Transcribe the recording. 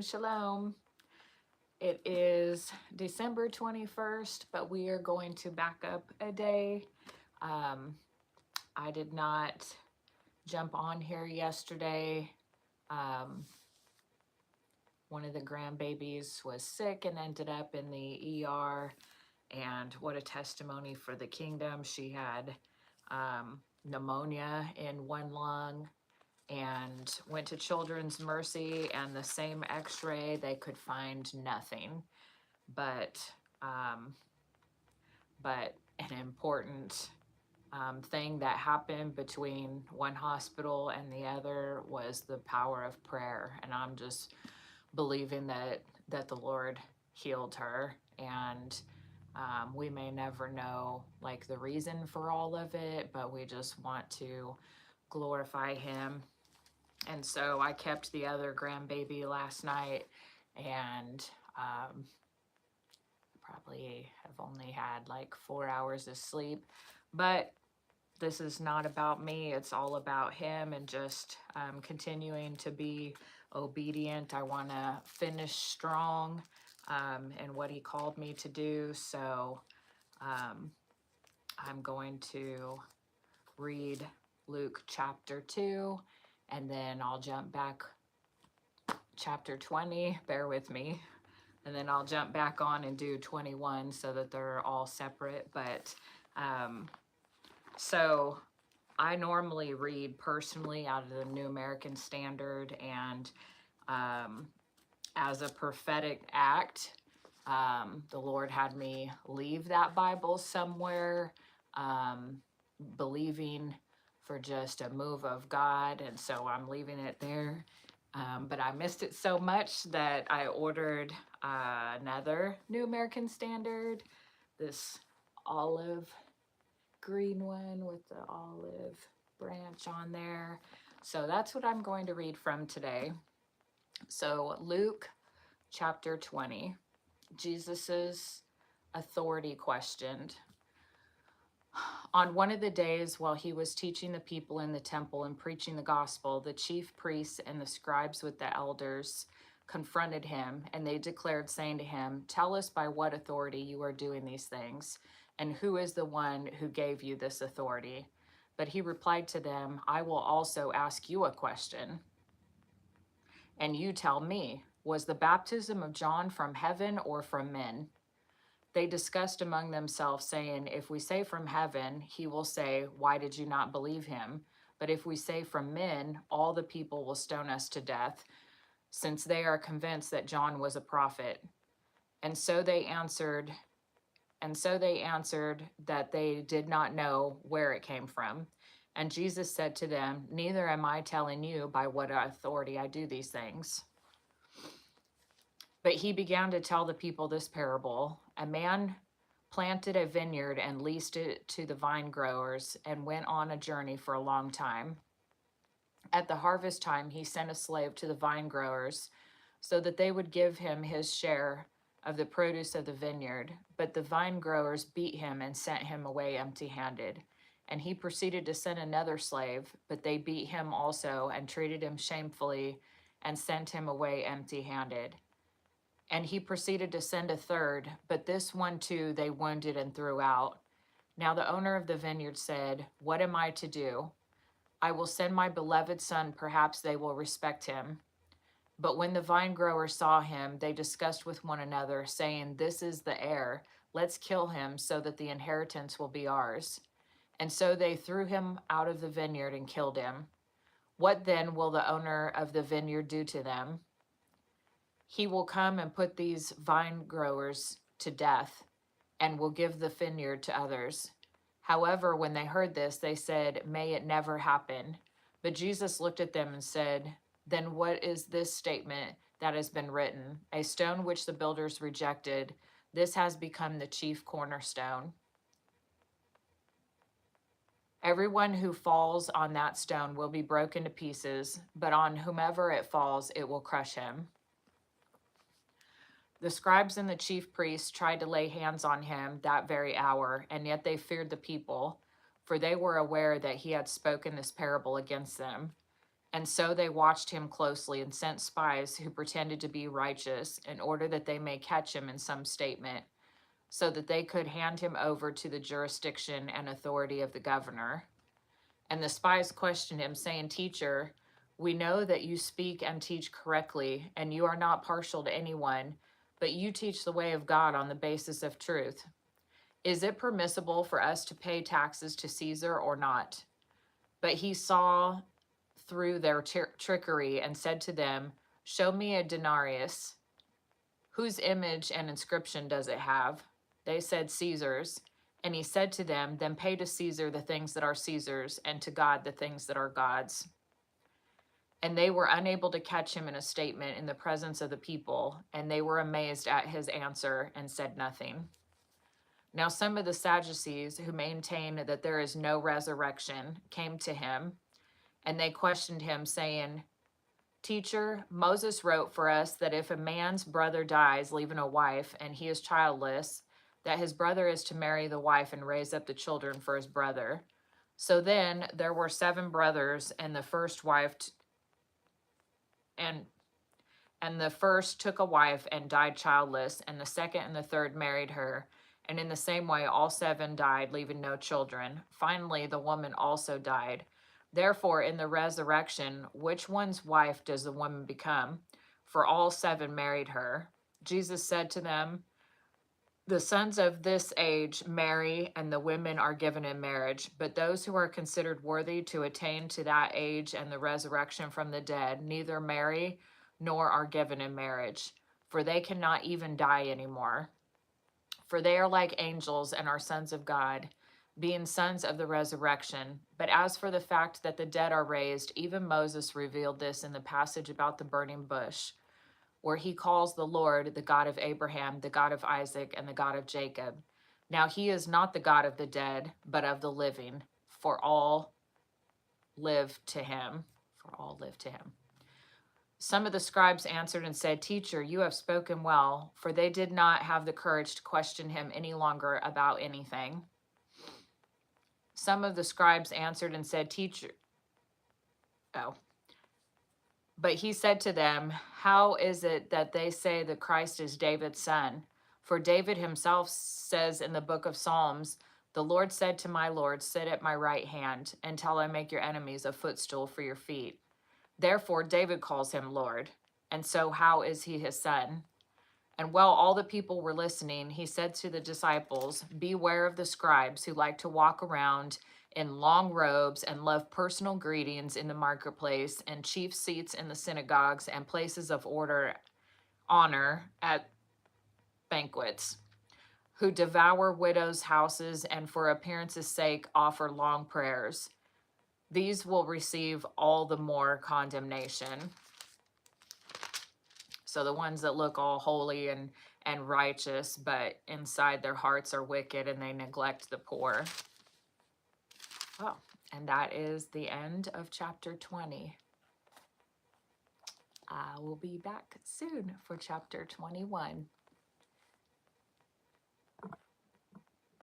Shalom. It is December 21st, but we are going to back up a day. Um, I did not jump on here yesterday. Um, One of the grandbabies was sick and ended up in the ER. And what a testimony for the kingdom. She had pneumonia in one lung and went to Children's Mercy, and the same x-ray, they could find nothing but um, but an important thing that happened between one hospital and the other was the power of prayer. And I'm just believing that the Lord healed her. And we may never know like the reason for all of it, but we just want to glorify him. And so I kept the other grandbaby last night, and probably have only had like 4 hours of sleep. But this is not about me, it's all about him, and just continuing to be obedient. I want to finish strong in what he called me to do. So I'm going to read Luke chapter 2, and then I'll jump back chapter 20, bear with me, and then I'll jump back on and do 21 so that they're all separate. But so I normally read personally out of the New American Standard, and as a prophetic act, the Lord had me leave that Bible somewhere, believing for just a move of God, and so I'm leaving it there. But I missed it so much that I ordered another New American Standard, this olive green one with the olive branch on there. So that's what I'm going to read from today. So Luke chapter 20, Jesus's authority questioned. On one of the days while he was teaching the people in the temple and preaching the gospel, the chief priests and the scribes with the elders confronted him, and they declared, saying to him, "Tell us by what authority you are doing these things, and who is the one who gave you this authority?" But he replied to them, "I will also ask you a question, and you tell me, was the baptism of John from heaven or from men?" They discussed among themselves, saying, "If we say from heaven, he will say, 'Why did you not believe him?' But if we say from men, all the people will stone us to death, since they are convinced that John was a prophet." And so they answered, that they did not know where it came from. And Jesus said to them, "Neither am I telling you by what authority I do these things." But he began to tell the people this parable. A man planted a vineyard and leased it to the vine growers and went on a journey for a long time. At the harvest time, he sent a slave to the vine growers so that they would give him his share of the produce of the vineyard. But the vine growers beat him and sent him away empty-handed. And he proceeded to send another slave, but they beat him also and treated him shamefully and sent him away empty-handed. And he proceeded to send a third, but this one too they wounded and threw out. Now the owner of the vineyard said, "What am I to do? I will send my beloved son, perhaps they will respect him." But when the vine growers saw him, they discussed with one another, saying, "This is the heir. Let's kill him so that the inheritance will be ours." And so they threw him out of the vineyard and killed him. What then will the owner of the vineyard do to them? He will come and put these vine growers to death and will give the vineyard to others. However, when they heard this, they said, "May it never happen." But Jesus looked at them and said, "Then what is this statement that has been written? A stone which the builders rejected, this has become the chief cornerstone. Everyone who falls on that stone will be broken to pieces, but on whomever it falls, it will crush him." The scribes and the chief priests tried to lay hands on him that very hour, and yet they feared the people, for they were aware that he had spoken this parable against them. And so they watched him closely and sent spies who pretended to be righteous in order that they may catch him in some statement, so that they could hand him over to the jurisdiction and authority of the governor. And the spies questioned him, saying, Teacher, we know that you speak and teach correctly, and you are not partial to anyone, but you teach the way of God on the basis of truth. Is it permissible for us to pay taxes to Caesar or not? But he saw through their trickery and said to them, Show me a denarius. Whose image and inscription does it have? They said, Caesar's. And he said to them, Then pay to Caesar the things that are Caesar's, and to God the things that are God's. And they were unable to catch him in a statement in the presence of the people, and they were amazed at his answer and said nothing. Now some of the Sadducees, who maintain that there is no resurrection, came to him, and they questioned him, saying, Teacher, Moses wrote for us that if a man's brother dies, leaving a wife, and he is childless, that his brother is to marry the wife and raise up the children for his brother. So then there were 7 brothers, and the first wife and the first took a wife and died childless, and the second and the third married her. And in the same way, all 7 died, leaving no children. Finally, the woman also died. Therefore, in the resurrection, which one's wife does the woman become? For all 7 married her. Jesus said to them, The sons of this age marry, and the women are given in marriage. But those who are considered worthy to attain to that age and the resurrection from the dead neither marry nor are given in marriage, for they cannot even die anymore. For they are like angels and are sons of God, being sons of the resurrection. But as for the fact that the dead are raised, even Moses revealed this in the passage about the burning bush, where he calls the Lord the God of Abraham, the God of Isaac, and the God of Jacob. Now he is not the God of the dead, but of the living, for all live to him. For all live to him. Some of the scribes answered and said, Teacher, you have spoken well, for they did not have the courage to question him any longer about anything. Some of the scribes answered and said, Teacher, but he said to them, How is it that they say that Christ is David's son? For David himself says in the book of Psalms, The Lord said to my Lord, Sit at my right hand until I make your enemies a footstool for your feet. Therefore, David calls him Lord. And so how is he his son? And while all the people were listening, he said to the disciples, Beware of the scribes who like to walk around in long robes and love personal greetings in the marketplace and chief seats in the synagogues and places of honor at banquets, who devour widows' houses and for appearance's sake offer long prayers. These will receive all the more condemnation. So the ones that look all holy and righteous, but inside their hearts are wicked and they neglect the poor. Oh, and that is the end of chapter 20. I will be back soon for chapter 21.